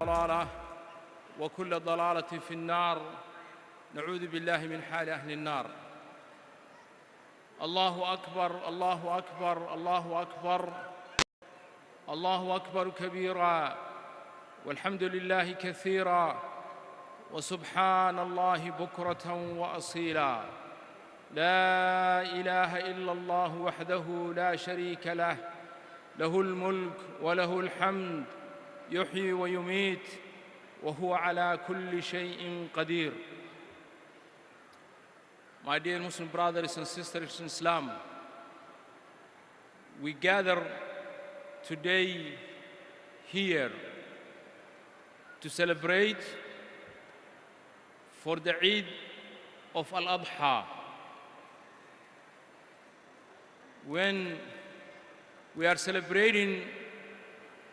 ضلالة وكل ضلالة في النار. نعوذ بالله من حال أهل النار. الله أكبر، الله أكبر، الله أكبر، الله أكبر كبيرا، والحمد لله كثيرا، وسبحان الله بكرة وأصيلا. لا إله إلا الله وحده لا شريك له، له الملك وله الحمد، يحيي ويميت، وهو على كل شيء قدير. My dear Muslim brothers and sisters in Islam, we gather today here to celebrate for the Eid of Al-Adha, when we are celebrating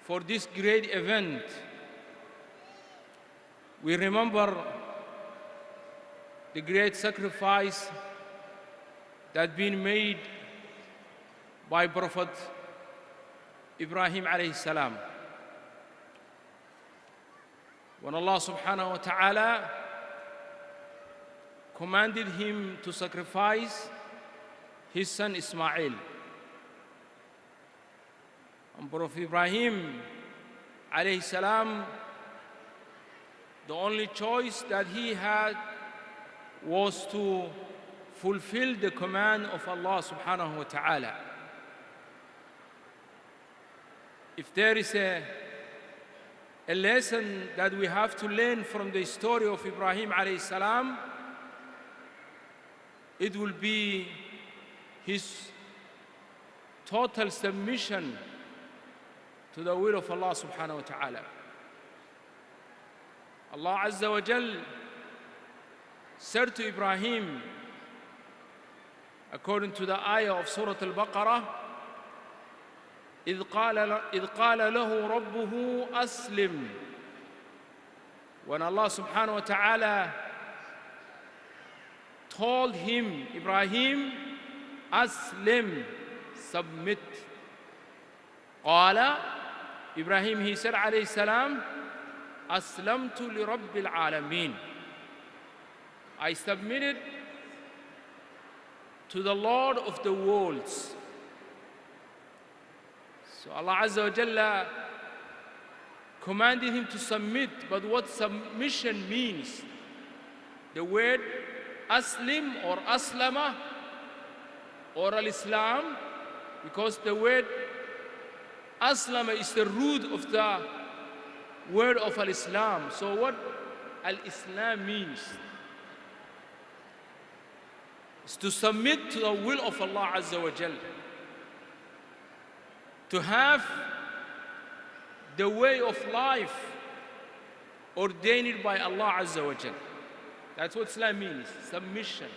for this great event. We remember the great sacrifice that been made by Prophet Ibrahim alayhi salam, when Allah subhanahu wa ta'ala commanded him to sacrifice his son Ismail. And Prophet Ibrahim alayhi salam, the only choice that he had was to fulfill the command of Allah subhanahu wa ta'ala. If there is a lesson that we have to learn from the story of Ibrahim alayhi salam, it will be his total submission to the will of Allah subhanahu wa ta'ala. Allah Azza wa Jal said to Ibrahim, according to the ayah of Surah Al-Baqarah, إِذْ قَالَ لَهُ رَبُّهُ أَسْلِمْ. When Allah subhanahu wa ta'ala told him, Ibrahim, Aslim, submit. قال, Ibrahim, he said alayhi salam, Aslamtu li Rabbil Alameen. I submitted to the Lord of the worlds. So Allah Azza wa Jalla commanded him to submit, but what submission means? The word Aslim or Aslama or Al-Islam, because the word Aslama is the root of the word of Al-Islam. So what Al-Islam means is to submit to the will of Allah Azza wa Jal, to have the way of life ordained by Allah Azza wa Jal. That's what Islam means, submission.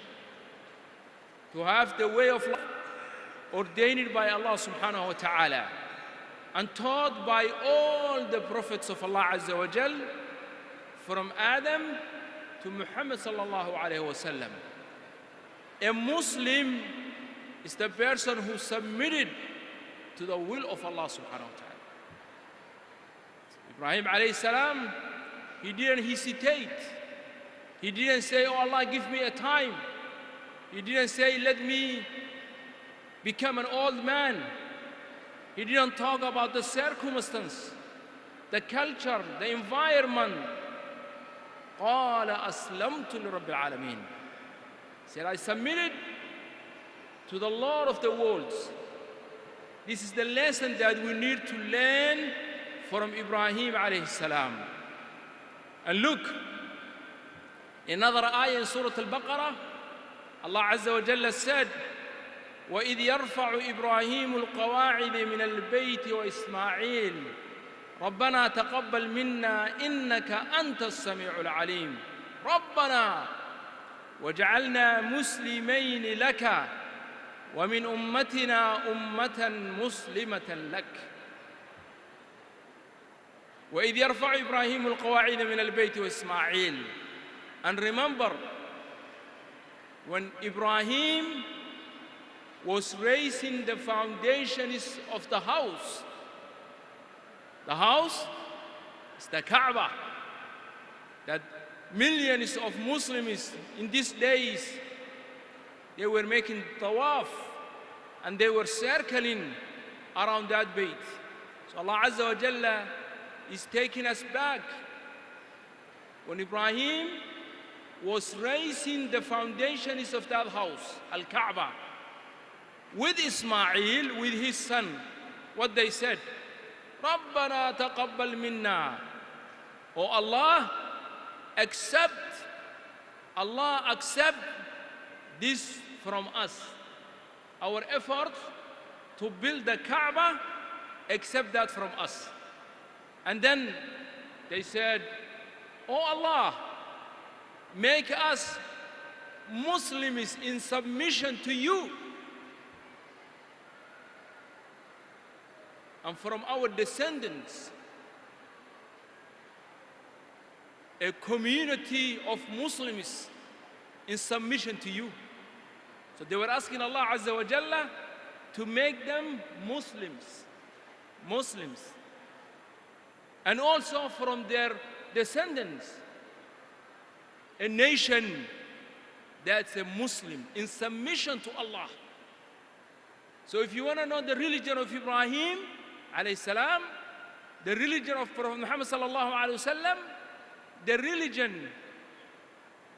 To have the way of life ordained by Allah subhanahu wa ta'ala and taught by all the prophets of Allah Azza wa Jal, from Adam to Muhammad sallallahu alayhi wa sallam. A Muslim is the person who submitted to the will of Allah subhanahu wa ta'ala. Ibrahim alayhi salam, he didn't hesitate. He didn't say, oh Allah, give me a time. He didn't say, let me become an old man. He didn't talk about the circumstance, the culture, the environment. قال أسلمت لرب العالمين. He said, I submitted to the Lord of the worlds. This is the lesson that we need to learn from Ibrahim alayhi salam. And look, another ayah in Surah Al-Baqarah, Allah Azza wa Jalla said, وَإِذْ يَرْفَعُ إِبْرَاهِيمُ الْقَوَاعِدَ مِنَ الْبَيْتِ وَإِسْمَاعِيلُ رَبَّنَا تَقَبَّلْ مِنَّا إِنَّكَ أَنْتَ السَّمِيعُ الْعَلِيمُ رَبَّنَا وَاجْعَلْنَا مُسْلِمَيْنِ لَكَ وَمِنْ أُمَّتِنَا أُمَّةً مُسْلِمَةً لَكَ. وَإِذْ يَرْفَعُ إِبْرَاهِيمُ الْقَوَاعِدَ مِنَ الْبَيْتِ وَإِسْمَاعِيلُ. And remember, when Ibrahim was raising the foundations of the house It's the Kaaba that millions of Muslims in these days, they were making tawaf and they were circling around that Bayt. So Allah Azza wa Jalla is taking us back. When Ibrahim was raising the foundations of that house, Al-Kaaba, with Ismail, with his son, what they said, رَبَّنَا تَقَبَّلْ مِنَّا. Oh Allah, accept this from us. Our effort to build the Kaaba, accept that from us. And then they said, oh Allah, make us Muslims in submission to you. And from our descendants, a community of Muslims in submission to you. So they were asking Allah Azza wa Jalla to make them Muslims. And also from their descendants, a nation that's a Muslim in submission to Allah. So if you want to know the religion of Ibrahim alayhi salam, the religion of Prophet Muhammad sallallahu alayhi wasallam, the religion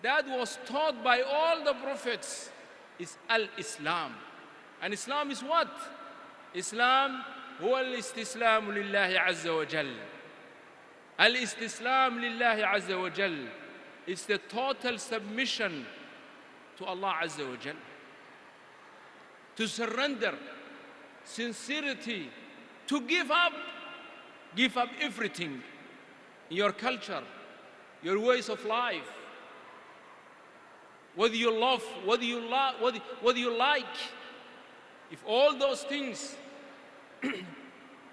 that was taught by all the prophets is Al-Islam. And Islam is what? Islam هو الاستسلام لله عز وجل. الاستسلام لله عز وجل is the total submission to Allah Azza wa Jal. To surrender, sincerity, to give up everything, your culture, your ways of life, whether you love, whether you like. If all those things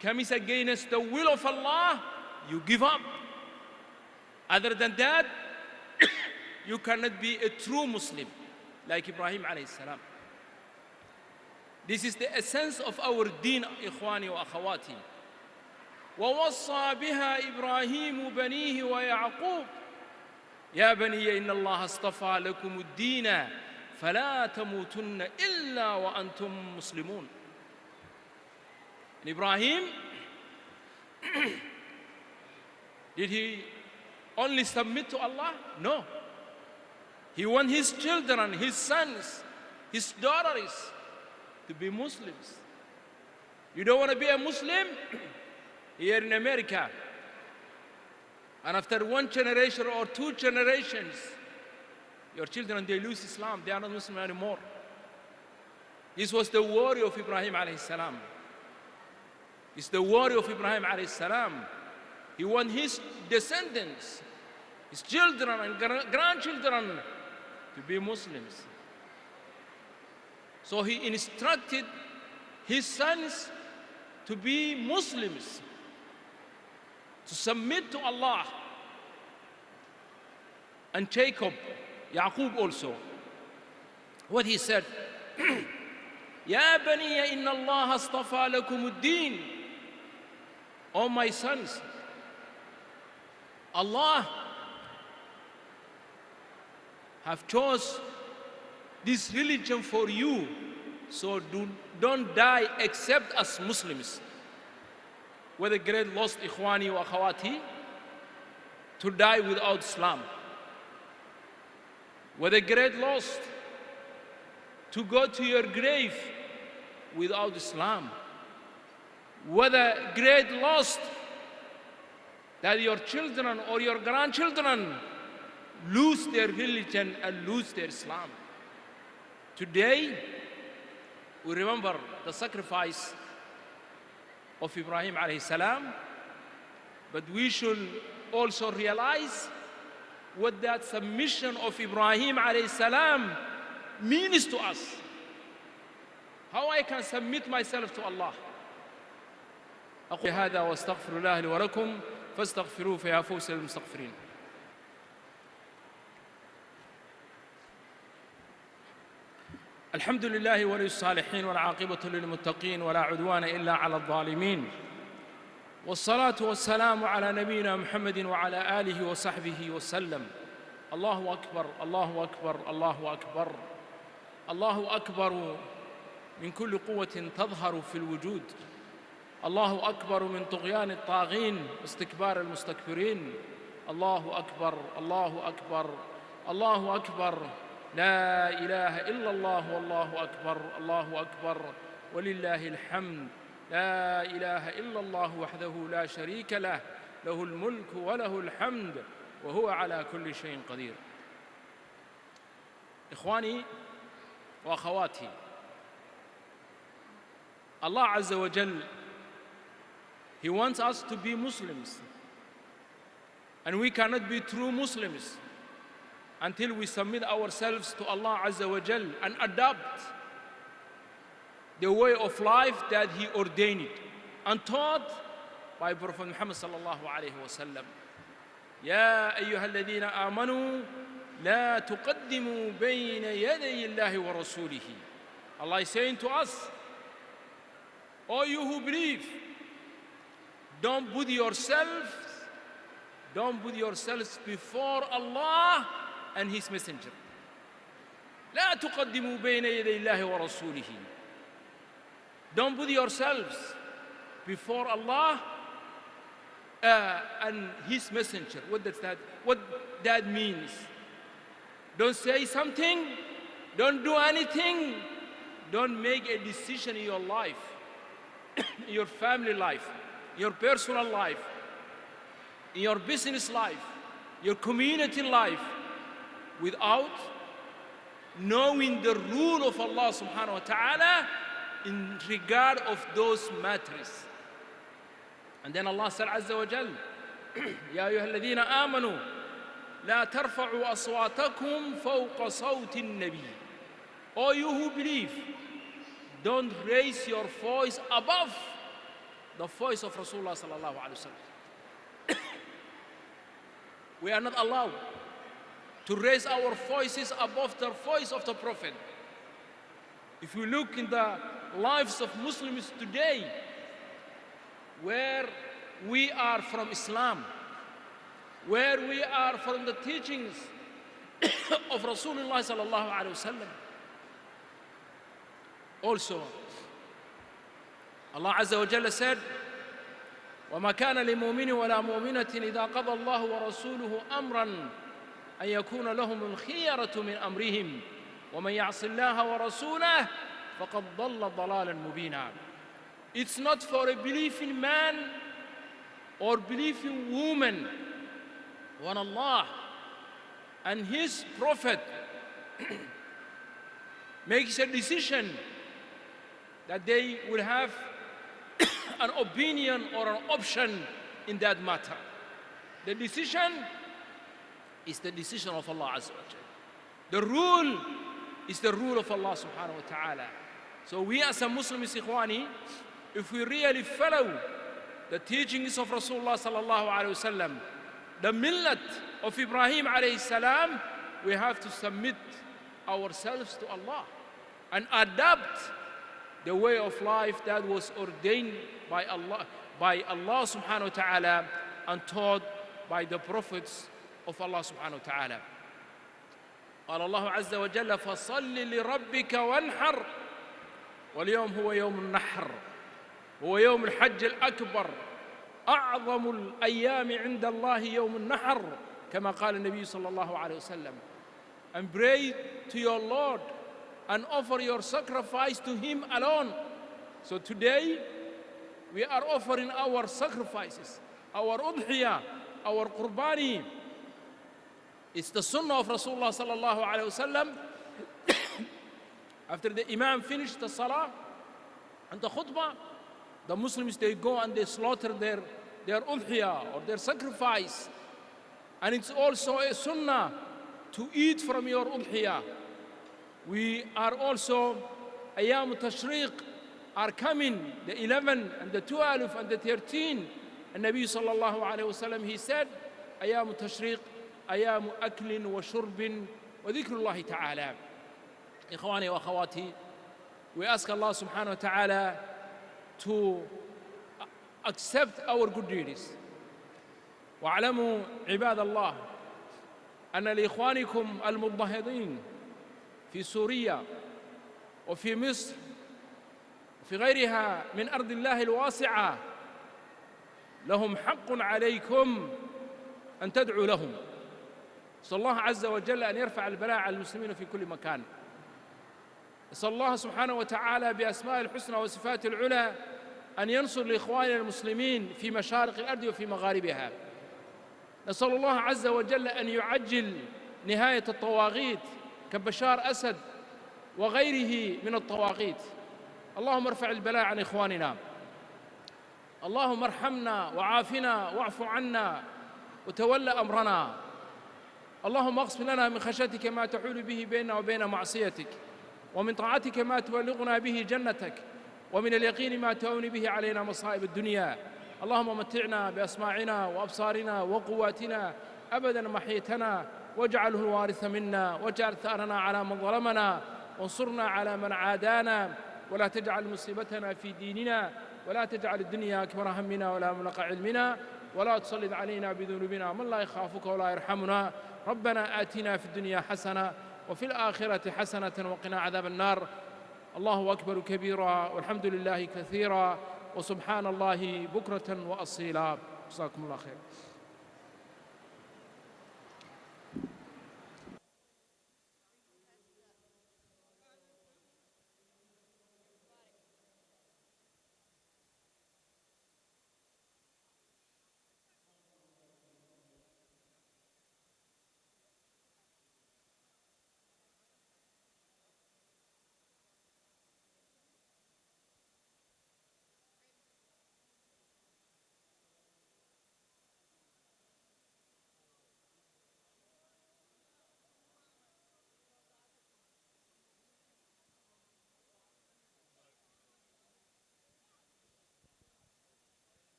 comes against the will of Allah, you give up. Other than that, you cannot be a true Muslim like Ibrahim alayhi salam. This is the essence of our deen, إخواني وأخواتي. ووصى بها إبراهيم بنيه ويعقوب يا بني إن الله اصطفى لكم الدين فلا تموتن إلا وأنتم مسلمون. And Ibrahim, did he only submit to Allah? No. He wants his children, his sons, his daughters to be Muslims. You don't want to be a Muslim? Here in America, and after one generation or two generations, your children, they lose Islam, they are not Muslim anymore. This was the worry of Ibrahim alayhi salam. It's the worry of Ibrahim alayhi salam. He wants his descendants, his children and grandchildren to be Muslims. So he instructed his sons to be Muslims, to submit to Allah. And Jacob, Yaqub also, what he said, يا بني إن الله اصطفى لكم الدين. Oh my sons, Allah have chose this religion for you, so don't die except as Muslims. Whether great lost ikhwani wa akhawati, to die without Islam. Whether great lost, to go to your grave without Islam. Whether great lost, that your children or your grandchildren lose their religion and lose their Islam. Today, we remember the sacrifice of Ibrahim alayhi salam, but we should also realize what that submission of Ibrahim alayhi salam means to us. How I can submit myself to Allah. أقول هذا واستغفر الله لي ولكم فاستغفروه فيا فوز المستغفرين. الحمد لله ولي الصالحين والعاقبة للمتقين ولا عدوان إلا على الظالمين والصلاة والسلام على نبينا محمد وعلى آله وصحبه وسلم. الله أكبر، الله أكبر، الله أكبر، الله أكبر من كل قوة تظهر في الوجود. الله أكبر من طغيان الطاغين واستكبار المستكبرين. الله أكبر، الله أكبر، الله أكبر، لا إله إلا الله والله أكبر، الله أكبر ولله الحمد. لا إله إلا الله وحده لا شريك له، له الملك وله الحمد وهو على كل شيء قدير. إخواني وأخواتي، Allah Azza wa Jal, He wants us to be Muslims, and we cannot be true Muslims until we submit ourselves to Allah Azza wa Jal and adopt the way of life that He ordained and taught by Prophet Muhammad sallallahu alayhi wa sallam. يا أيها الذين آمنوا لا تقدموا بين يدي الله ورسوله. Allah is saying to us, all you who believe, don't put yourselves before Allah and His Messenger. لا تقدموا بين يدي الله ورسوله. Don't put yourselves before Allah and His Messenger. What that means? Don't say something, don't do anything, don't make a decision in your life, in your family life, in your personal life, in your business life, your community life, without knowing the rule of Allah subhanahu wa ta'ala in regard of those matters. And then Allah said Azza wa Jal, يا أيها الذين آمنوا لا ترفعوا أصواتكم فوق صوت النبي. All you who believe, don't raise your voice above the voice of Rasulullah sallallahu alaihi wasallam. We are not allowed to raise our voices above the voice of the Prophet. If we look in the lives of Muslims today, where we are from Islam, where we are from the teachings of Rasulullah sallallahu alaihi wasallam, also Allah Azza wa Jalla said, وما كان لمؤمن ولا مؤمنة إذا قضى الله ورسوله أمرا أن يكون لهم الخيرة من أمرهم ومن يعص الله ورسوله فقد ضل ضلالا مبينا. It's not for a believing man or believing woman when Allah and His Prophet makes a decision that they will have an opinion or an option in that matter. The decision is the decision of Allah Azza wa Jalla. The rule is the rule of Allah subhanahu wa ta'ala. So we as a Muslims, Ikhwani, if we really follow the teachings of Rasulullah sallallahu alayhi wa sallam, the millat of Ibrahim alayhi salam, we have to submit ourselves to Allah and adapt the way of life that was ordained by Allah subhanahu wa ta'ala and taught by the prophets of Allah subhanahu wa ta'ala. قال الله عز وجل فصل لربك وانحر واليوم هو يوم النحر هو يوم الحج الأكبر أعظم الأيام عند الله يوم النحر كما قال النبي صلى الله عليه وسلم. And pray to your Lord and offer your sacrifice to Him alone. So today we are offering our sacrifices, our udhiyah, our qurbani. It's the sunnah of Rasulullah sallallahu alayhi wa sallam. After the Imam finished the salah and the khutbah, the Muslims, they go and they slaughter their udhiyah or their sacrifice. And it's also a sunnah to eat from your udhiyah. We are also, Ayyam Tashriq are coming, the 11 and the 12 and the 13. And Nabi sallallahu alayhi wa sallam, he said, Ayyam Tashriq, Ayyam Aklin wa Shurbin wa Dhikrullahi ta'ala. Ikhwani wa akhawati, we ask Allah subhanahu wa ta'ala to accept our good deeds. واعلموا عباد الله أن لإخوانكم المضطهدين في سوريا وفي مصر وفي غيرها من أرض الله الواسعة لهم حق عليكم أن تدعوا لهم. نسأل الله عز وجل أن يرفع البلاء على المسلمين في كل مكان. نسأل الله سبحانه وتعالى بأسماء الحسنى وصفات العلى أن ينصر لإخواننا المسلمين في مشارق الأرض وفي مغاربها. نسأل الله عز وجل أن يعجل نهاية الطواغيت كبشار أسد وغيره من الطواغيت. اللهم ارفع البلاء عن إخواننا، اللهم ارحمنا وعافنا واعف عنا وتول أمرنا. اللهم اقسم لنا من خشيتك ما تحول به بيننا وبين معصيتك، ومن طاعتك ما تبلغنا به جنتك، ومن اليقين ما تهون به علينا مصائب الدنيا. اللهم متعنا بأسماعنا وأبصارنا وقواتنا أبدا ما أحييتنا، واجعله الوارث منا، واجعل ثأرنا على من ظلمنا، وانصرنا على من عادانا، ولا تجعل مصيبتنا في ديننا، ولا تجعل الدنيا أكبر همنا ولا مبلغ علمنا، ولا تسلط علينا بذنوبنا من لا يخافك ولا يرحمنا. ربنا آتنا في الدنيا حسنة وفي الآخرة حسنة وقنا عذاب النار. الله أكبر كبيرا والحمد لله كثيرا وسبحان الله بكرة وأصيلا. جزاكم الله خير.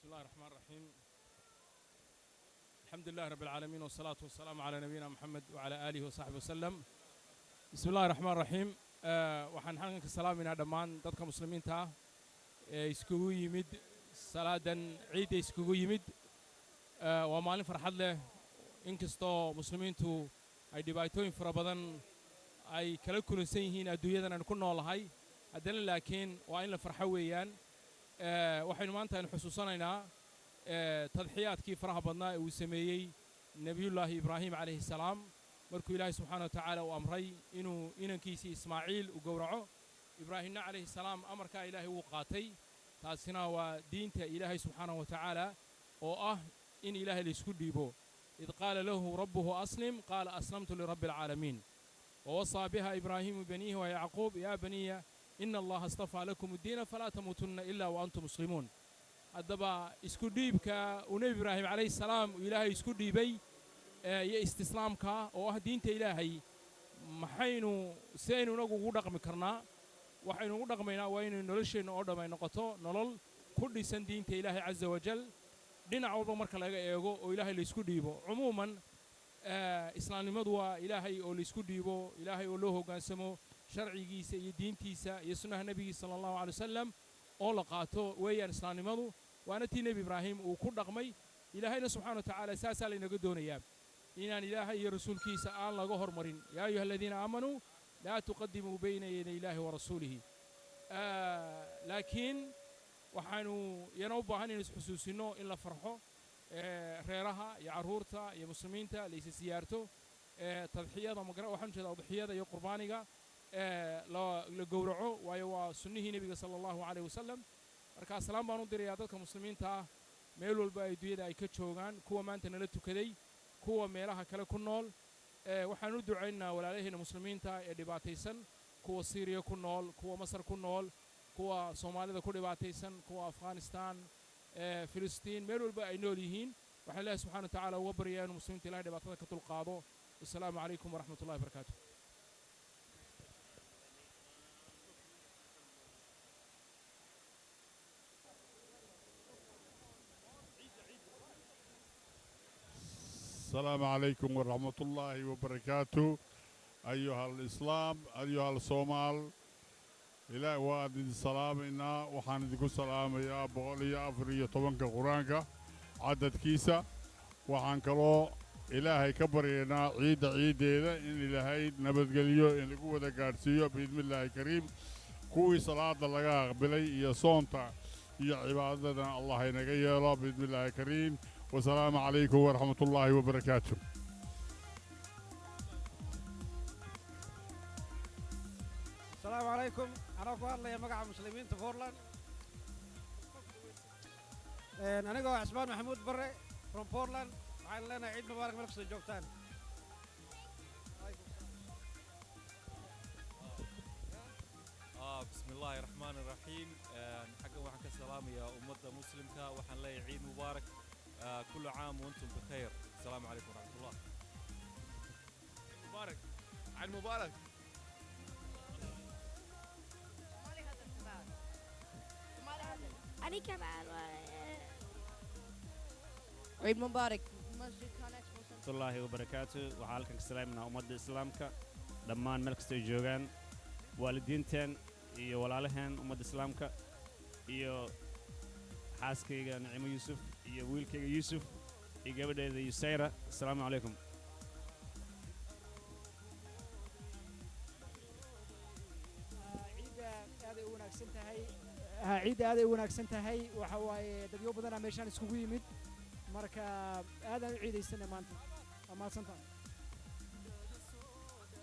بسم الله الرحمن الرحيم. الحمد لله رب العالمين والصلاة والسلام على نبينا محمد وعلى آله وصحبه وسلم. بسم الله الرحمن الرحيم. waxaan halkan ka salaaminaa dhammaan dadka muslimiinta ah ee iskugu yimid salaadan ciidda iskugu yimid. waa maalin farxad leh inkastoo muslimiintu ay dhibaatooyin fara badan ay kala kulansan yihiin adduunyadan aan ku noolahay, haddana laakiin waa in la farxo weeyaan. waxaynu maanta aynu xusuusanaynaa tadxiyaadkii faraha badnaa ee uu sameeyey nebiyullaahi ibraahim calayhi salaam markuu ilaahay subxaana wa tacaala uu amray inuu inankiisii ismaaciil u gowraco. ibraahimna calayhi salaam amarkaa ilaahay wuu qaatay. taasina waa diinta ilaahay subxaana wa tacaala oo ah in ilaahay laysku dhiibo. id qaala lahu rabbuhu aslim qaala aslamtu lirabbi alcaalamiin wawasaa biha ibraahimu baniihi wa yacquub yaa baniya ina allaha astafaa lakum addiina falaa tamuutunna ilaa wa antum muslimuun. haddaba isku dhiibka uu nebi ibraahim calayhi salaam uu ilaahay isku dhiibay iyo istislaamka oo ah diinta ilaahay, sidaynu inagu ugu dhaqmi karnaa? waxaynu ugu dhaqmaynaa waa inay nolosheenna oo dhamay noqoto nolol ku dhisan diinta ilaahay caza wajal, dhinac walba marka laga eego oo ilaahay laysku dhiibo. cumuuman islaamnimadu waa ilaahay oo laysku dhiibo, ilaahay oo loo hoggaansamo sharcigiisa iyo diintiisa iyo sunnaha nebigiisa sala allahu calay wasalam oo la qaato weeyaan islaamnimadu. waana tii nebi ibraahim uu ku dhaqmay. ilaahayna subxana wa tacaala saasaa laynaga doonayaa inaan ilaahay iyo rasuulkiisa aan laga hormarin. yaa ayuha aladiina aamanuu laa tuqadimuu bayna yaday illaahi wa rasuulihi. laakiin waxaanu yana u baahan inaynu isxusuusinno in la farxo, reeraha iyo carruurta iyo muslimiinta laysa siyaarto, tadxiyada waxaan jeedaa udxiyada iyo qurbaaniga la gowraco, waayo waa sunnihii nebiga sala allahu calayh wasalam. markaa salaam baan u dirayaa dadka muslimiinta ah meel walba adduunyada ay ka joogaan, kuwa maanta nala tukaday, kuwa meelaha kale ku nool. waxaan u ducaynaynaa walaalaheena muslimiinta ee dhibaataysan, kuwa Syria ku nool, kuwa Masar ku nool, kuwa Soomaalida ku dhibaataysan, kuwa Afghanistan, Filistiin, meel walba ay nool yihiin. waxaan Ilaahay subxaana wa tacaala uga baryaa inuu muslimiinta ilaahay dhibaatada ka dulqaado, والسلام عليكم ورحمة الله وبركاته. السلام عليكم ورحمة الله وبركاته. أيها الإسلام، أيها الصومال، إلى وادي السلام إنا وحاندكو سلام يا بغولي أفرية طبنك قرانك عدد كيسة وحان كلو إلهي كبرينا عيد عيدينا إن إلهي نبت قليو إن قوة قارسيو بإذن الله الكريم كوي صلاة الله قبلي يا صونتا يا عبادتنا الله ينقيا الله بإذن الله الكريم. والسلام عليكم ورحمة الله وبركاته. السلام عليكم. أنا أقول الله يا مقع مسلمين تفورلان. أنا أقول عثمان محمود بري from Portland. وعين لنا عيد مبارك ملك سجوكتان. بسم الله الرحمن الرحيم. حق وحك السلام يا أمة مسلمك وحن لي عيد مبارك. كل عام وأنتم بخير. السلام عليكم ورحمة الله. عيد مبارك. عيد مبارك. أنا كمان عيد مبارك. مسجد كونكس ورحمة الله وبركاته. وحالك السلام من أمة إسلامك دمان ملك جوجان والدينتين iyo walaalaheen ummadda islaamka iyo xaaskayga Nacimo Yuusuf iyo wiilkayga Yuusuf iyo gabadheeda Yusayra. Assalaamu calaykum. ciidda aad ay u wanaagsan tahay waxa waaye dadyo badan meeshaan iskugu yimid marka aad aan u ciidaysana maanta amaadsantahay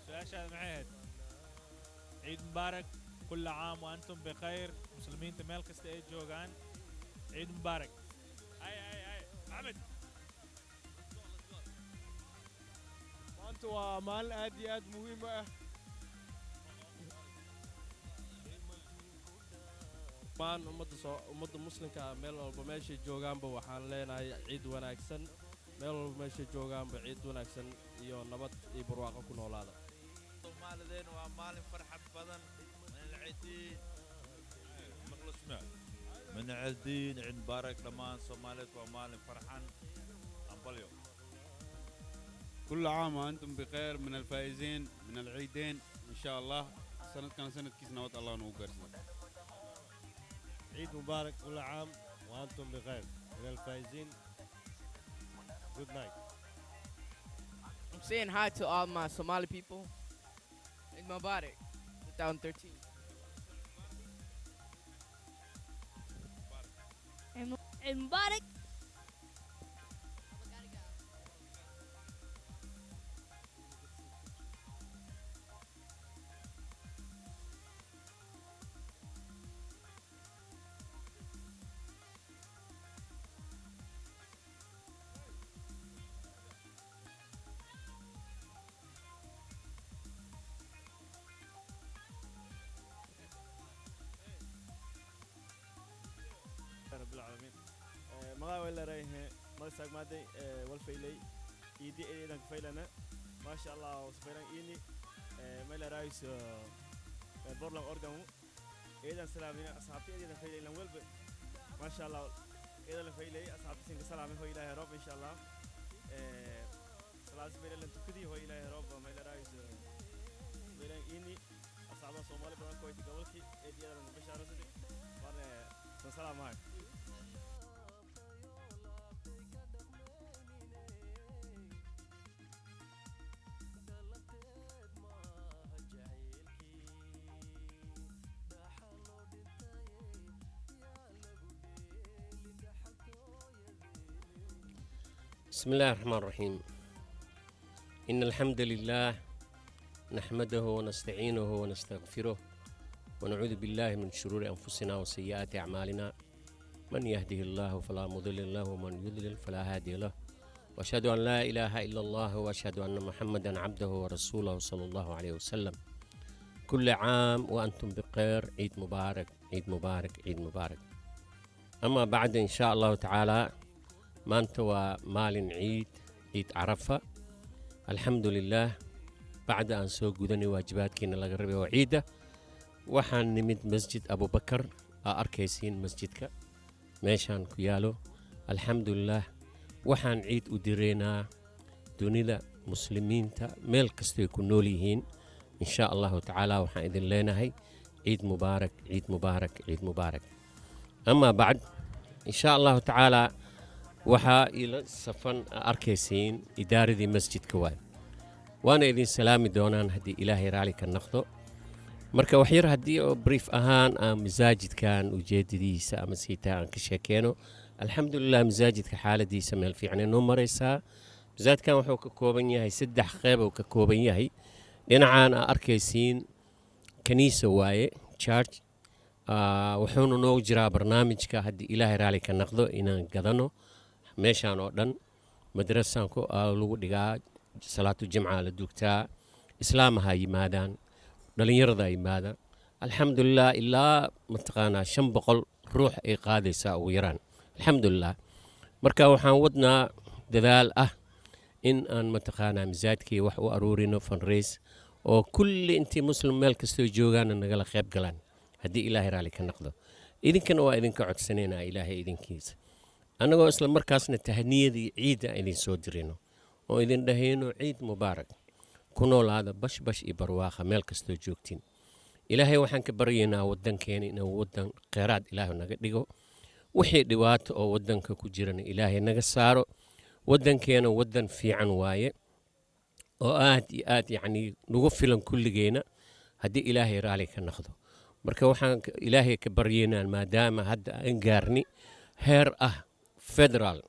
su'aashaada maxay ahayd ciid mubaarak كل عام وأنتم بخير مسلمين تمال كستا جوغان عيد مبارك هاي عمد maanta maalin aad iyo aad muhiim u ah maan ummadda muslimka meel walba meeshay joogaanba waxaan leenahay ciid wanaagsan meel walba meeshay joogaanba ciid wanaagsan iyo nabad iyo barwaaqo ku noolaada Soomaalideen waa maalin farxad badan العيدين مخلص من العيدين عيد مبارك لمان صوماليت ومال فرحان أمبليو. كل عام وأنتم بخير من الفائزين من العيدين إن شاء الله. سنة كان سنة كيس نوات الله نوكر. عيد مبارك كل عام وأنتم بخير من الفائزين. Good night. I'm saying hi to all my Somali people. Eid Mubarak 2013. عيد مبارك. رب العالمين. ما ولا رايه ما ساق مادي والفيلي يدي إيدك فيلنا ما شاء الله وسفيران إني ما لا رايس بورلان أورجانو إيدن سلامين أصحابي إيدن فيلي لهم ولب ما شاء الله إيدن فيلي أصحابي سنك سلامين هو إلهي رب إن شاء الله سلام سفيران لن تكدي هو إلهي رب ما لا رايس سفيران إني أصحاب الصومالي بدن كويتي قبلكي إيدي أنا بشارة سدي وأنا سلام هاي. بسم الله الرحمن الرحيم. إن الحمد لله نحمده ونستعينه ونستغفره ونعوذ بالله من شرور أنفسنا وسيئات أعمالنا من يهده الله فلا مضل له ومن يضلل فلا هادي له وأشهد أن لا إله إلا الله وأشهد أن محمدا عبده ورسوله صلى الله عليه وسلم. كل عام وأنتم بخير. عيد مبارك عيد مبارك عيد مبارك. أما بعد إن شاء الله تعالى maanta waa maalin ciid عرفة الحمد لله بعد أن سو قدني واجبات كينا لقربي وعيدة وحان نمد مسجد أبو بكر أركيسين مسجدك ميشان كيالو الحمد لله وحان عيد وديرينا دونيدا مسلمين تا ميل كستو يكون نوليهين إن شاء الله تعالى وحان إذن لنا هي عيد مبارك عيد مبارك عيد مبارك. أما بعد إن شاء الله تعالى وحا إلى صفن أركيسين إدارة مسجد كواد وأنا إذن سلامي دونان هدي إلهي رالي كالنخطو مركا وحير هدي بريف أهان مزاجد كان وجديديسا مسيتا عن كشاكينو الحمد لله مزاجد كحالة ديسا ميل في عني نمريسا مزاج كان وحو ككوبن ياهي سدح خيبة وككوبن ياهي لنعان أركيسين كنيسة واي تشارج وحونو نو جرا برنامج كهدي إلهي رالي كالنخطو إنا قدنو ميشان أردن مدرسة كو لو دقا صلاة الجمعة لدوكتا إسلامها يمادان دلين يرضى يمادا الحمد لله إلا متقانا شنبقل روح إيقاذي ساو يران الحمد لله مركا وحان ودنا دذال إن متقانا مزادكي وحو أرورينو فنريس وكل انتي مسلم مالك استوي جوغان النقل خيب قلان هدي إلهي رالي كنقضو إذن كانوا إذن كعد سنينا إلهي إذن كيس أنا قو أسلام مركاسنا تهنية دي عيدة إذن سودرينو وإذن دهينو عيد مبارك كنول هذا بش إبرواخة مالك استوي جوغتين إلهي وحان كبرينا ودن كيني إنو ودن قيراد إلهي نقدقو وحي دوات أو ودن كجيران إلهي نقصارو ودن كينا ودن في عنواية وآت يعني نغفلن كل جينا هدي إلهي رالي كنخذو مركا وحان إلهي كبرينا ما دام هدا انقارني هير فدرال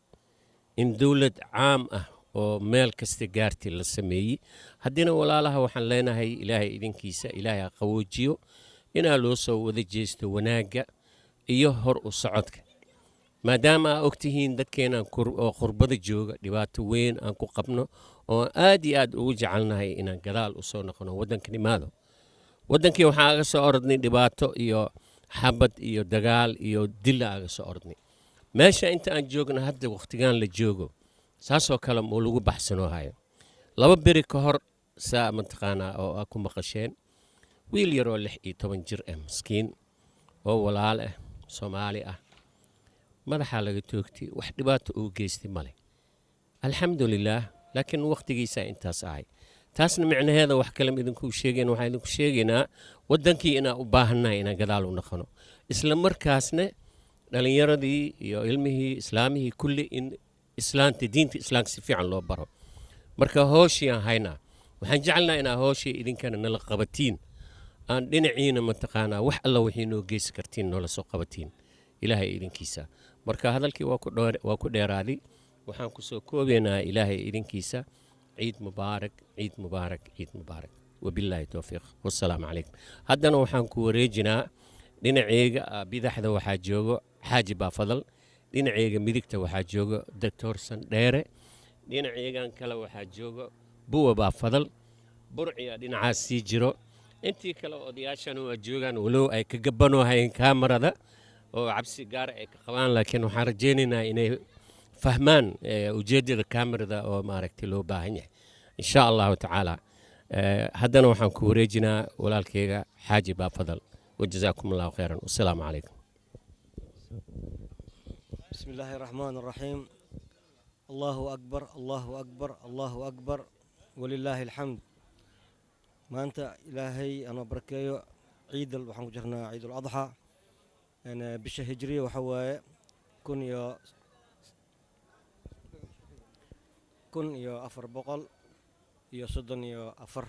إن دولة عام وميل كستقارتي للسميي هدينا ولا لها وحن لنا هي إلهي إذن كيسا إلهي قوجيو إنا لوسو وذي جيستو وناقا إيهر وصعودك ما دام أكتهين دكينا قربض جوغ دباتو وين أنكو قبنو وآد وجعلنا هي إنا قدال وصونا قنو ودنك لماذا ودنكي وحا أغسو أردني دباتو إيو حبد إيو دقال إيو دلا أغسو أردني ماشا إنت أن جوغنا هدا وقتقان لجوغو ساسو كلام ولغو بحسنو هاي لابا بيري كهر سا منطقانا أو أكو مقشين ويل يرو لحقي طبن جرء مسكين أو ولاله صومالي مدحا لغا توغتي wax dhibaato uu geystay male alxamdulillaah laakiin waqtigiisa intaas ahay taasna micnaheeda wax kale idinku sheegeen waxa idinku sheegaynaa wadankii inaa u baahannahay inaan gadaal u noqono isla markaasna dhalinyaradii iyo ilmihii islaamihii kulli in islaanta diinta islaamka si fiican loo baro marka hooshii aan haynaa waxaan jecelnahay inaa hooshii idinkana nala qabatiin aan dhinaciina mataqaanaa wax alla wixii noo geysi kartiin noola soo qabatiin ilaahay idinkiisa marka hadalkii waa ku dheeraaday waxaan ku soo koobaynaa ilaahay idinkiisa ciid mubaarak ciid mubaarak ciid mubaarak wabilaahi towfiiq wassalaamu calaykum haddana waxaan ku wareejinaa dhinaceyga bidaxda waxaa joogo xaaji baafadal dhinaceyga midigta waxaa joogo doctor sandheere dhinaceygan kale waxaa joogo buwa baafadal burciya dhinacaas sii jiro intii kale odayaashana waa joogaan walow ay ka gabanoohayn kaamarada oo cabsi gaar ay ka qabaan laakiin waxaan rajaynaynaa inay fahmaan ujeedada kaamirada oo maaragtay loo baahan yahay insha allahu tacaala haddana waxaan ku wareejinaa walaalkayga xaaji baafadal wajazaakum allahu khayran wassalaamu calaykum بسم الله الرحمن الرحيم الله أكبر الله أكبر الله أكبر ولله الحمد ما أنت إلهي أنا بركيو عيد وحنا جرنا عيد الأضحى أنا بشه هجري وحواي كن يا أفر بقل يا صدن يا أفر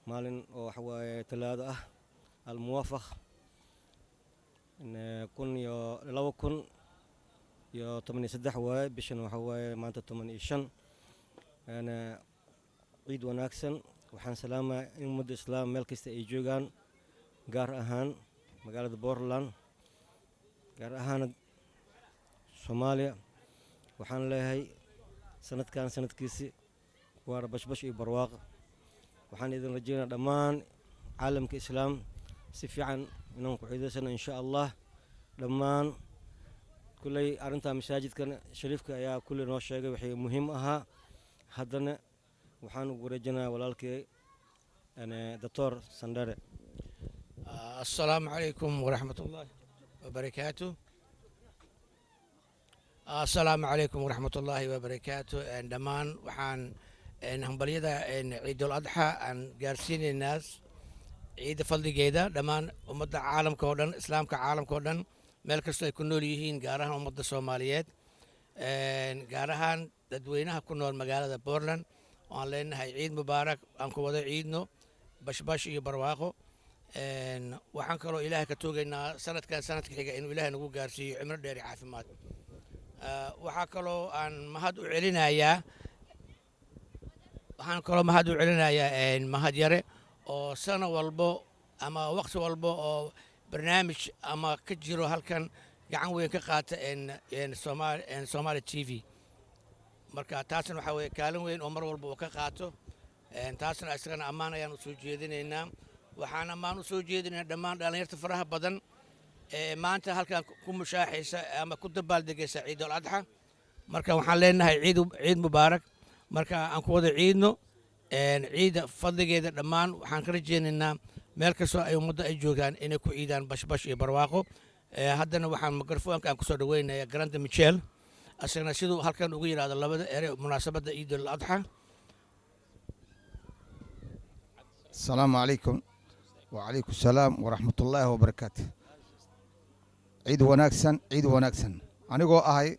مالن وحواي ثلاثة الموافق إن كن يا لو كن يا 8 واي بشن وحواي ما أنت 8 شن أنا عيد وناكسن وحن سلامة إمد إسلام ملك استيجوغان قار أهان مقالة بورلاند قار أهان سوماليا وحن لهي سنة كان سنة كيسي وار بش برواق وحن إذن رجينا دمان عالم كإسلام سفيعا إنهم قعيدة سنة إن شاء الله دمان كل أرنتا مساجد كان شريف يا كل نوع شيء وحي مهم هدنا waxaan ugu wareejinayaa walaalkay doctor Sandare. السلام عليكم ورحمة الله وبركاته. السلام عليكم ورحمة الله وبركاته. دمان وحان همبليدا عيد الأضحى أن جالسين الناس عيد فضل جيدا دمان ومدة عالم كودن إسلام كعالم كودن ملكسو يكونوا ليهين جارهان ومدة الصوماليات جارهان تدوينها كنا المجال بورلاند وان لنا هاي عيد مبارك أنكو وضع عيدنا باش يبرواقو waxaan kaloo ilaahay ka toogaynaa sanadkan sanadka xiga inuu ilaahay nagu gaarsiiyo cimro dheer iyo caafimaad. waxaan kaloo mahad u celinayaa mahad yare oo sano walbo ama waqti walbo oo barnaamij ama ka jiro halkan gacan weyn ka qaata Somali TV. marka taasna waxaa weeye kaalin weyn oo mar walba uu ka qaato taasna isagana ammaan ayaan u soo jeedinaynaa. waxaan ammaan u soo jeedinaynaa dhammaan dhallinyarta faraha badan ee maanta halkan ku mushaaxaysa ama ku dabaaldegaysa ciidul adxa. marka waxaan leenahay ciid mubaarak. marka aan ku wada ciidno ciida fadligeeda dhammaan waxaan ka rajaynaynaa meel kastoo ay ummadda ay joogaan inay ku ciidaan bashbash iyo barwaaqo. haddana waxaan mikrofoonka aan kusoo dhaweynayaa Grande Michel asagana siduu halkan ugu yidhaahdo labada ere munaasabadda ciidul adxa. السلام عليكم وعليكم السلام ورحمة الله وبركاته. عيد وناكسن أنا جو أهي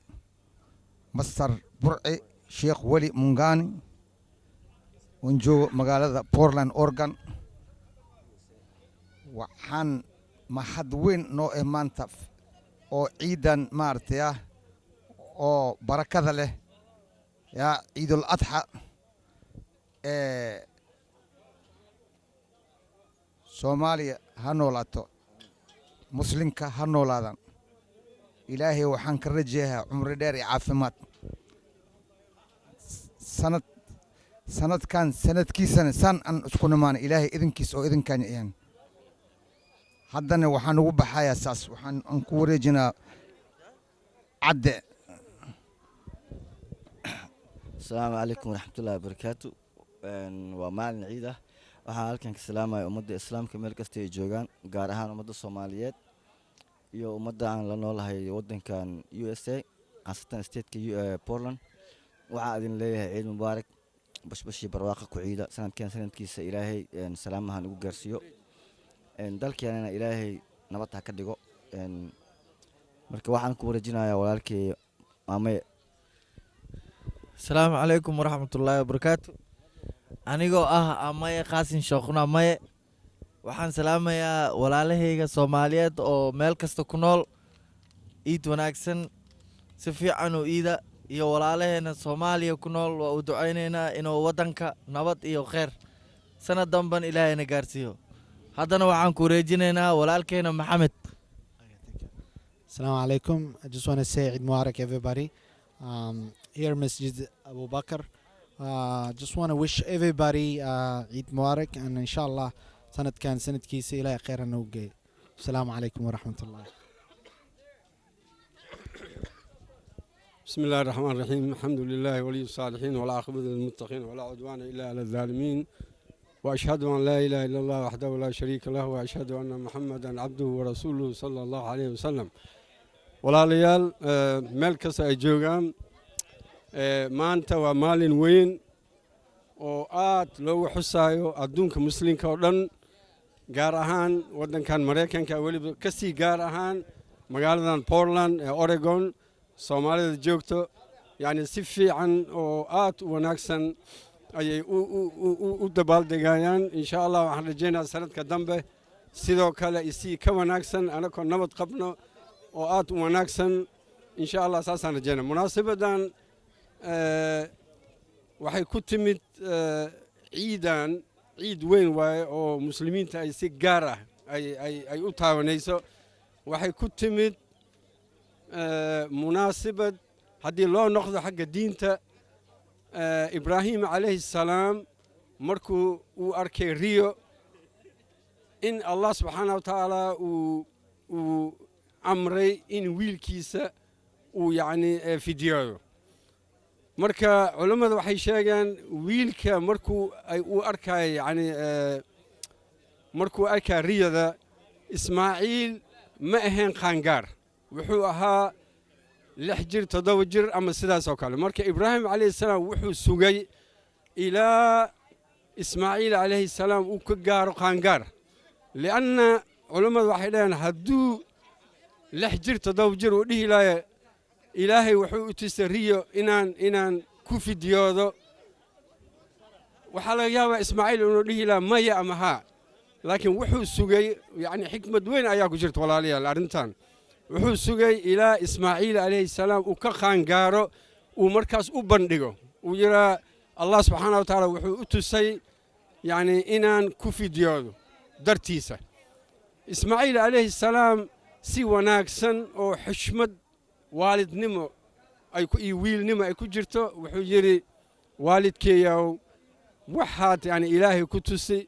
مستر برعي شيخ ولي منغاني ونجو مقالة بورلاند أورغان وحان ما حد وين نو إيمانتف أو عيدا مارتيا أو بركة له يا عيد الأضحى Soomaaliya ha noolaato muslimka ha noolaadan ilaahay waxaan ka rajayaa cumri dheer iyo caafimaad sanadkan sanadkiisana san aan isku nimaana ilaahay idinkiis oo idinkaan yahan haddana waxaan ugu baxayaa saas waxaan ku wareejinaa cadde. asalaamu calaykum waraxmatullaahi wabarakaatu. waa maalin ciid ah waxaan halkan ka salaamaya ummadda islaamka meel kasta ay joogaan gaar ahaan ummadda Soomaaliyeed iyo ummadda aan la noolahay waddankan USA khaasatan stateka Portland. waxaa idin leeyahay ciid mubaarak bashbashi barwaaqa ku ciida sanadkan sanadkiisa ilaahay salaamahan ugu gaarsiiyo dalkeenana ilaahay nabad ha ka dhigo. marka waxaan ku wareejinayaa walaalkay maamay. asalaamu calaykum waraxmatullaahi wabarakaatu. anigoo ah amaye qaasin shooqna amaye waxaan salaamayaa walaalahayga Soomaaliyeed oo meel kasta ku nool ciid wanaagsan si fiican u ciida iyo walaalaheena Soomaaliya ku nool waa u ducaynaynaa inuu waddanka nabad iyo khayr sanad damban ilaahayna gaarsiiyo. haddana waxaan ku wareejinaynaa walaalkeena Maxamed. Assalamu alaikum. I just want to say Eid Mubarak everybody. Here Masjid Abu Bakr. Just want to wish everybody Eid Mubarak and inshallah sanad kan sanadkiisa ilaahay khayr ha noogu geeyo. Assalamu alaikum wa rahmatullah. بسم الله الرحمن الرحيم الحمد لله ولي الصالحين والعاقبة للمتقين ولا عدوان إلا على الظالمين وأشهد أن لا إله إلا الله وحده لا شريك له وأشهد أن محمدا عبده ورسوله صلى الله عليه وسلم. ولا ليال ملكس أجوغان maanta waa maalin weyn oo aad loogu xusaayo adduunka muslimka oo dhan gaar ahaan waddankan Mareykanka weliba ka sii gaar ahaan magaaladan Portland ee Oregon Soomaalida joogto yani si fiican oo aad u wanaagsan ayay u dabaaldegayaan insha Allah waxaan rajaynayaa sanadka dambe sidoo kale isii ka wanaagsan anagoo nabad qabno oo aad u wanaagsan insha Allah saasaan rajaynaa. munaasabadan waxay ku timid ciidan ciid weyn waaye oo muslimiinta ay si gaar ah ay u taabanayso. waxay ku timid munaasabad haddii loo noqdo xagga diinta Ibraahim calayhi salaam markuu uu arkay riyo in Allah subxaanahu wa tacaala uu amray in wiilkiisa uu yacni fidyooyo marka culimmada waxay sheegaan wiilka markuu ay u arkay yani markuu arkay riyada ismaaciil ma ahayn qaangaar wuxuu ahaa 6 jir 7 jir ama sidaas oo kale marka ibraahim calayhi salaam wuxuu sugay ilaa ismaaciil calayhi salaam uu ka gaaro qaangaar lianna culimmadu waxay dhaheen hadduu 6 jir 7 jir uu dhihi laaya ilaahay wuxuu u tusay riyo inaan ku fidyoodo waxaa laga yaabaa ismaaciil inuu dhihi lahaa maya ama haa laakiin wuxuu sugay yani xikmad weyn ayaa ku jirta walaalayaal arrintan wuxuu sugay ilaa ismaaciil calayhi salaam uu ka qaangaaro uu markaas u bandhigo uu yiraa allah subxaana wa tacaala wuxuu u tusay yani inaan ku fidyoodo dartiisa ismaaciil calayhi salaam si wanaagsan oo xushmad waalidnimo iyo wiilnimo ay ku jirto wuxuu yidhi waalidkeeyow waxaad yani ilaahay ku tusi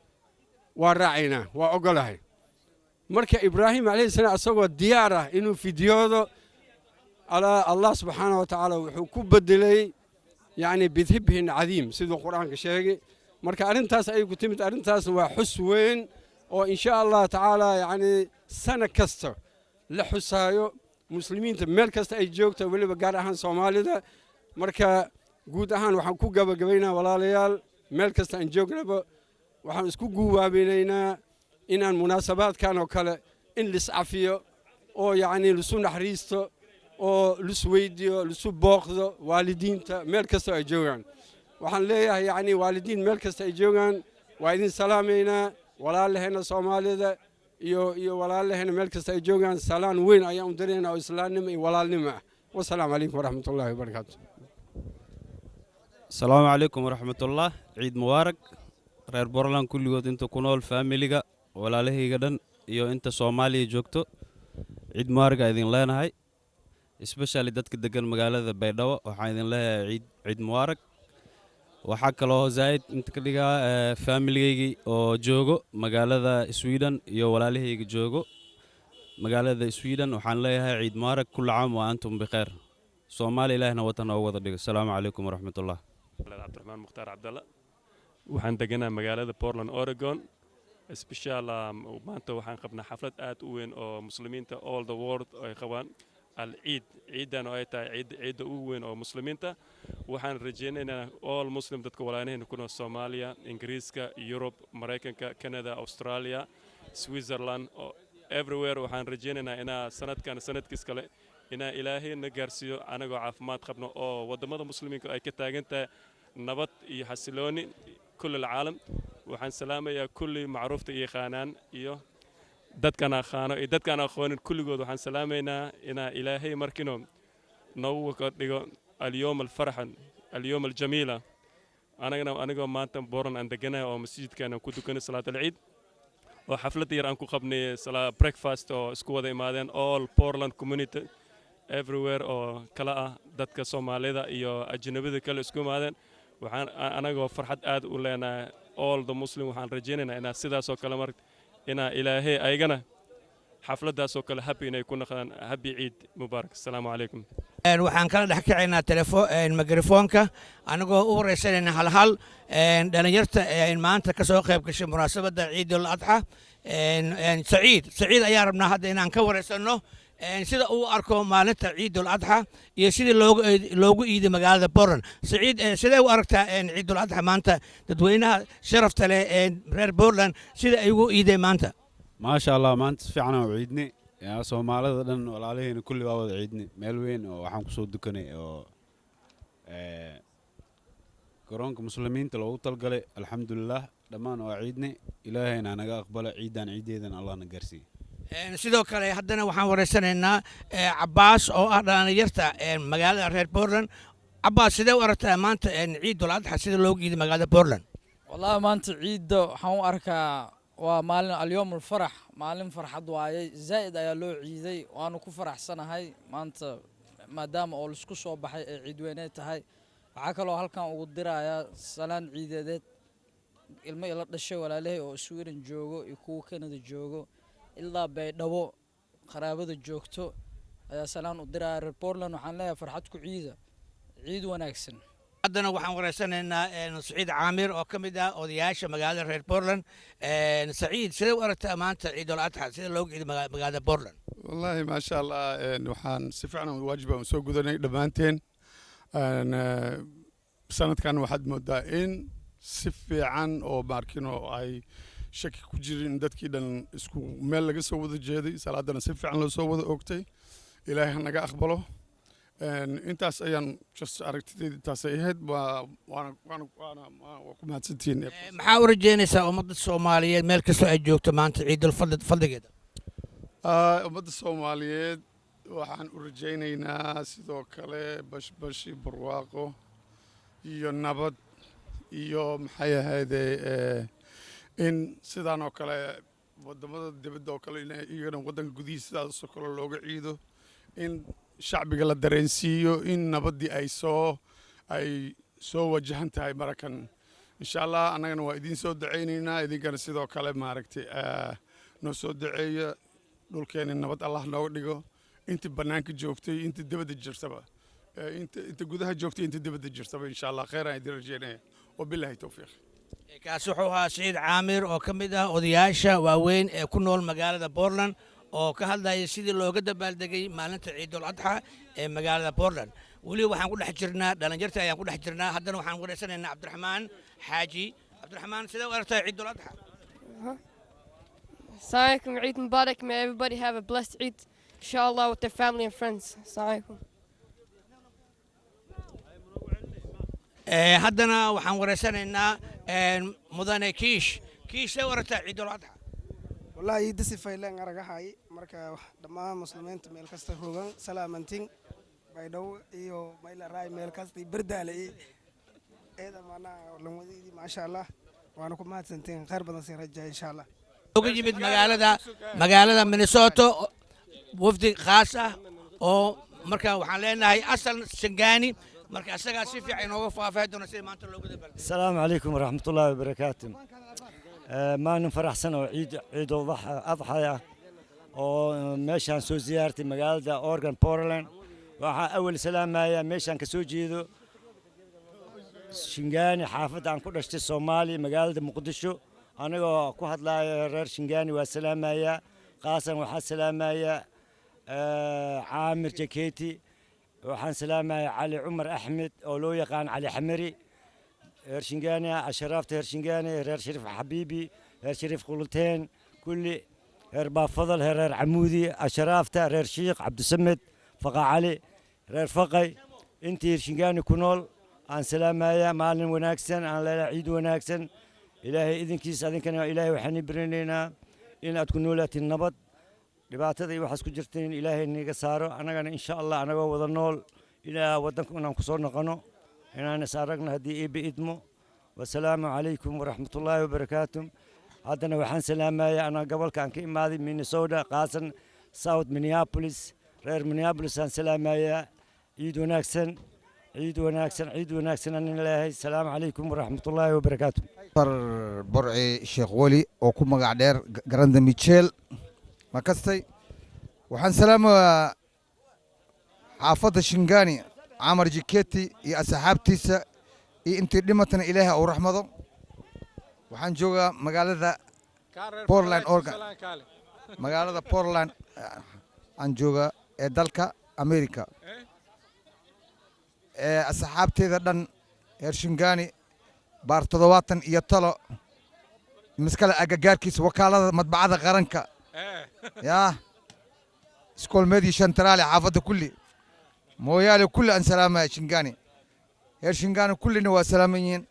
waa raacaynaa waa ogolahay marka ibraahim calayhi salaam asagoo diyaar ah inuu fidyoodo allah subxaana wa tacaala wuxuu ku bedelay yani bidhibhin cadiim siduu qur-aanka sheegay marka arrintaas ayay ku timid arrintaas waa xus weyn oo insha allah tacaala yani sana kasta la xusaayo muslimiinta meel kasta ay joogto weliba gaar ahaan soomaalida marka guud ahaan waxaan ku gabagabaynaa walaalayaal meel kasta aan joognaba waxaan isku guwaabinaynaa inaan munaasabaadkan oo kale in liscafiyo oo yacni lisu naxariisto oo lisweydiyo lisu booqdo waalidiinta meel kasta ay joogaan waxaan leeyahay yacni waalidiin meel kasta ay joogaan waa idin salaamaynaa walaalaheena soomaalida iyo walaalaheena meel kasta ay joogaan salaan weyn ayaan u dareynaa oo islaamnimo iyo walaalnimo ah wasalaamu calaykum waraxmatullaahi wabarakaatu asalaamu calaykum waraxmatullah ciid mubaarak reer Portland kulligood inta ku nool faamiliga walaalahayga dhan iyo inta Soomaaliya joogto ciid mubaarak aan idin leenahay especially dadka degan magaalada Baydhabo waxaan idin leeyahay ciid mubaarak waxaa kaloo zaid inta ka dhigaa faamiligayga oo joogo magaalada Sweden iyo walaalahayga joogo magaalada Sweden waxaan leeyahay ciid mubaarak kullu caam wa antum bikhair Soomaaliya ilaahna watan oo wada dhigo asalaamu calaykum waraxmatullah Cabdiraxmaan Mukhtaar Cabdalla waxaan deganaa magaalada Portland Oregon special maanta waxaan qabnaa xaflad aad u weyn oo muslimiinta all the world ay qabaan al-ciid ciidan oo ay tahay ciidda ugu weyn oo muslimiinta waxaan rajaynaynaa all muslim dadka walaalaheena ku nool Soomaaliya Ingiriiska Europe Mareykanka Canada Australia Switzerland everywhere waxaan rajaynaynaa inaa sanadkiis kale inaa ilaahay na gaarsiiyo anagoo caafimaad qabno oo wadamada muslimiinka ay ka taagan tahay nabad iyo xasilooni كل العالم وحن سلامة يا كل معروف تيخانان إيو دت كان خانو دت كان أخوان كل جود وحن سلامينا إن إلهي مركنهم نوّك اليوم الفرحة اليوم الجميلة أنا جو مانتم بورن عندنا أو مسجد كان كنت كنا صلاة العيد وحفلة يرانكو قبني صلاة breakfast أو سكواد إمادين all Portland community everywhere أو كلا دت كسومالي دا إيو أجنبي كلا سكو إمادين waxaan anagoo farxad aad u leenahay all the muslim waxaan rajaynaynaa inaa sidaas oo kale mar inaa ilaahay aygana xafladaas oo kale happy inay ku noqdaan happy ciid mubaarak assalaamu calaykum waxaan kala dhex kacaynaa mikrofoonka anagoo u wareysanayna halhal dhalinyarta maanta ka soo qayb gashay munaasabadda ciidul adxa saciid ayaa rabnaa hadda inaan ka wareysano sida uu arko maalinta ciidul adxa iyo sidii loogu iiday magaalada Portland saciid sidee u aragtaa ciidul adxa maanta dadweynaha sharafta leh reer Portland sida ay ugu iiday maanta maasha Allah maanta si fiican oo ciidni yaa Soomaalida dhan walaalaheena kulli waa wada ciidni meel weyn oo waxaan ku soo dukanay oo garoonka muslimiinta loogu talgalay alxamdulillah dhammaan waa ciidni ilaahayna naga aqbala ciidan ciideedan Allah na gaarsiiyo sidoo kale haddana waxaan wareysanaynaa Cabbaas oo ah dhalinyarta magaalada reer Portland Cabbaas sidee u aragtaa maanta ciidul adxa sida loogu iiday magaalada Portland wallahi maanta ciidda waxaan u arkaa waa maalin al-yawm al-farah maalin farxad waaye zaid ayaa loo ciiday waanu ku faraxsanahay maanta maadaama oo isku soo baxay ee ciid weyneed tahay waxa kale oo halkan ugu dirayaa salaan ciideed ilmo ila dhashay walaalahay oo Sweden joogo iyo kuwa Canada joogo ilaa Baydhabo qaraabada joogto ayaa salaan u diraa reer Portland waxaan leeyahay farxad ku ciida ciid wanaagsan haddana waxaan wareysanaynaa saciid caamir oo ka mid ah odayaasha magaalada reer Portland. Saciid, sidee u aragtaa maanta ciidul adxa sida loogu ciiday magaalada Portland? والله ما شاء الله waxaan si fiican waajiba u soo gudanay dhamaanteen sanadkan waxaad moodaa in si fiican oo markino ay shaki ku jirin dadkii dhan isku meel laga soo wada jeeday salaadana si fiican loo soo wada oogtay ilaahay naga aqbalo intaas ayaan just aragtidayda intaas ay ahayd waana ku mahadsantihiin maxaa u rajeynaysaa ummadda Soomaaliyeed meel kastoo ay joogto maanta ciidul fadligeeda? ummadda Soomaaliyeed waxaan u rajaynaynaa sidoo kale bashbashi barwaaqo iyo nabad iyo maxay ahaydee in sidaan oo kale wadamada dibadda oo kale iyagana waddanka gudihiisa sidaas oo kale looga ciido in shacbiga la dareensiiyo in nabaddii ay soo wajahan tahay marakan insha allah annagana waa idiin soo dacaynaynaa idinkana sidoo kale maaragtay noo soo daceeya dhulkeena nabad allah nooga dhigo intii bannaanka joogtay intii dibadda jirtaba inta gudaha joogtay inta dibadda jirtaba insha allah khayr aan idin rajeynaya wabilaahi towfiiq kaasi wuxuu ahaa saciid caamir oo ka mid ah odayaasha waaweyn ee ku nool magaalada Portland oo ka hadlaya sidii looga dabaaldegay maalinta ciidul adxa ee magaalada Portland. weli waxaan ku dhex jirnaa dhalinyarta ayaan ku dhex jirnaa haddana waxaan wareysanaynaa cabdiraxmaan xaaji. cabdiraxmaan sidee u aragtaa ciidul adxa? Assalamu alaikum, Eid Mubarak. May everybody have a blessed Eid, inshallah, with their family and friends. Assalamu alaikum. haddana waxaan wareysanaynaa mudane kiish sidee u aragtaa ciidul adxa? والله يدسي فايلان أرجعهاي مركا دماء مسلمين تميل كسته روغان سلامتين بايدو إيو مايلا راي ميل كستي بردالي إذا معنا لمودي ما شاء الله وأنا كم ما سنتين خير بدنا نصير رجال إن شاء الله. uga yimid magaalada Minnesota wafdi khaas ah oo marka waxaan leenahay asal Shangani marka asaga si fiican inooga faafay doona si maanta loogu dabalay. السلام عليكم ورحمة الله وبركاته. ما نفرح سنة عيد أضحى ومشان سو زيارتي مقالة أورغان بورلاند أول سلام معي مشان كسو جيدو شنغاني حافظ عن كل شيء الصومالي مقالة مقدشو أنا كواحد لا رير شنغاني والسلام معي قاسم وحد سلام معي عامر جاكيتي وحن سلام معي علي عمر أحمد أولو يقان علي حمري هرشنجاني أشرفت هرشنجاني هر شريف حبيبي هر شريف قلتين كل هر بافضل هر عمودي أشرفت هر شيخ عبد السمد فقع علي هر فقي أنت هرشنجاني كنول عن سلام يا معلم وناكسن عن لا عيد وناكسن إلهي إذن كيس إذن كان إلهي وحني برنينا إن أتكونوا لا النبض لبعتذي وحسكو جرتين إلهي إني قصارو أنا إن شاء الله أنا وضنول إلى ودنكم أنا كسرنا قنو إن سارقنا هدي بإدمو والسلام عليكم ورحمة الله وبركاته. هذا وحن سلام أنا قبل كان كيم هذه مينيسوتا قاسن ساوث مينيابوليس غير مينيابوليس أن سلام عيد وناكسن عيد وناكسن عيد وناكسن أن الله السلام عليكم ورحمة الله وبركاته. برعي شيخ ولي وكم قاعدير جراند ميتشيل ما كستي وحن سلام حافظ الشنغاني عمر جيكيتي يا أصحابتيسا أنت دمتنا إليها أو رحمة وحن جوجا مقالة بورلاند أورغان مقالة بورلاند عن جوجا دالكا أمريكا أصحابتي ذا هرشنغاني بارتضواتن يطلع مسكالة أجاجاركيس وكالة مطبعة غرنكا يا سكول ميدي شنترالي حافظة كلي مويالي كل أن سلامة شنغاني هرشنغاني كلنا وسلامين.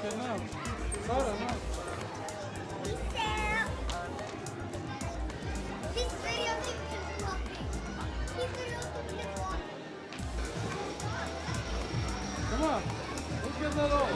Okay, now. Sarah, now. Come on, let's get that off.